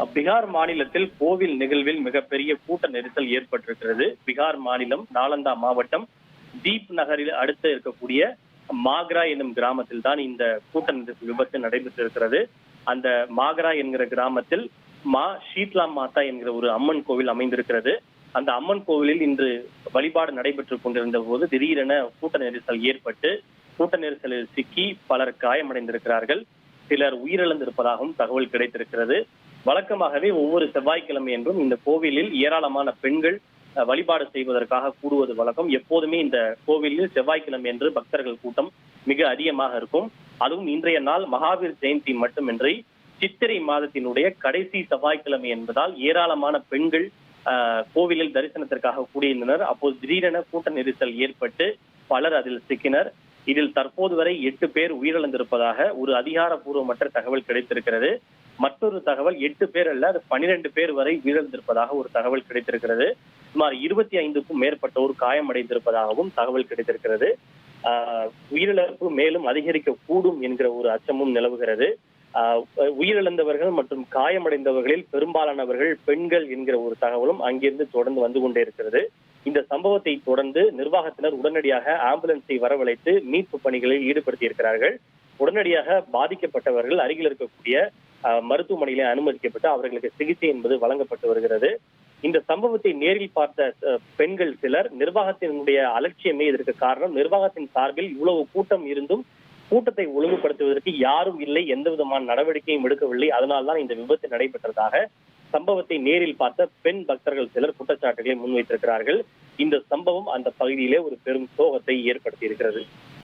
பீகார் மாநிலத்தில் கோவில் நிகழ்வில் மிகப்பெரிய கூட்ட நெரிசல் ஏற்பட்டிருக்கிறது. பீகார் மாநிலம் நாலந்தா மாவட்டம் தீப் நகரில் அடுத்து இருக்கக்கூடிய மாக்ரா என்னும் கிராமத்தில் தான் இந்த கூட்ட நெரிசல் விபத்து நடைபெற்றிருக்கிறது. அந்த மாக்ரா என்கிற கிராமத்தில் மா ஷீத்லா மாதா என்கிற ஒரு அம்மன் கோவில் அமைந்திருக்கிறது. அந்த அம்மன் கோவிலில் இன்று வழிபாடு நடைபெற்றுக் கொண்டிருந்த போது திடீரென கூட்ட நெரிசல் ஏற்பட்டு கூட்ட நெரிசலில் சிக்கி பலர் காயமடைந்திருக்கிறார்கள். சிலர் உயிரிழந்திருப்பதாகவும் தகவல் கிடைத்திருக்கிறது. வழக்கமாகவே ஒவ்வொரு செவ்வாய்க்கிழமை என்றும் இந்த கோவிலில் ஏராளமான பெண்கள் வழிபாடு செய்வதற்காக கூடுவது வழக்கம். எப்போதுமே இந்த கோவிலில் செவ்வாய்க்கிழமை என்று பக்தர்கள் கூட்டம் மிக அதிகமாக இருக்கும். அதுவும் இன்றைய நாள் மகாவீர் ஜெயந்தி மட்டுமின்றி சித்திரை மாதத்தினுடைய கடைசி செவ்வாய்க்கிழமை என்பதால் ஏராளமான பெண்கள் கோவிலில் தரிசனத்திற்காக கூடியிருந்தனர். அப்போது திடீரென கூட்ட நெரிசல் ஏற்பட்டு பலர் அதில் சிக்கினர். இதில் தற்போது வரை 8 பேர் உயிரிழந்திருப்பதாக ஒரு அதிகாரப்பூர்வமற்ற தகவல் கிடைத்திருக்கிறது. மற்றொரு தகவல் 8 பேர் அல்ல, அது 12 பேர் வரை உயிரிழந்திருப்பதாக ஒரு தகவல் கிடைத்திருக்கிறது. சுமார் 25க்கும் மேற்பட்டோர் காயமடைந்திருப்பதாகவும் தகவல் கிடைத்திருக்கிறது. உயிரிழப்பு மேலும் அதிகரிக்க கூடும் என்கிற ஒரு அச்சமும் நிலவுகிறது. உயிரிழந்தவர்கள் மற்றும் காயமடைந்தவர்களில் பெரும்பாலானவர்கள் பெண்கள் என்கிற ஒரு தகவலும் அங்கிருந்து தொடர்ந்து வந்து கொண்டே இருக்கிறது. இந்த சம்பவத்தை தொடர்ந்து நிர்வாகத்தினர் உடனடியாக ஆம்புலன்ஸை வரவழைத்து மீட்பு பணிகளில் ஈடுபடுத்தி இருக்கிறார்கள். உடனடியாக பாதிக்கப்பட்டவர்கள் அருகில் இருக்கக்கூடிய மருத்துவமனையிலே அனுமதிக்கப்பட்டு அவர்களுக்கு சிகிச்சை என்பது வழங்கப்பட்டு வருகிறது. இந்த சம்பவத்தை நேரில் பார்த்த பெண்கள் சிலர் நிர்வாகத்தினுடைய அலட்சியமே இதற்கு காரணம். நிர்வாகத்தின் சார்பில் இவ்வளவு கூட்டம் இருந்தும் கூட்டத்தை ஒழுங்குபடுத்துவதற்கு யாரும் இல்லை, எந்த விதமான நடவடிக்கையும் எடுக்கவில்லை, அதனால்தான் இந்த விபத்து நடைபெற்றதாக சம்பவத்தை நேரில் பார்த்த பெண் பக்தர்கள் சிலர் குற்றச்சாட்டுகளை முன்வைத்திருக்கிறார்கள். இந்த சம்பவம் அந்த பகுதியிலே ஒரு பெரும் சோகத்தை ஏற்படுத்தி இருக்கிறது.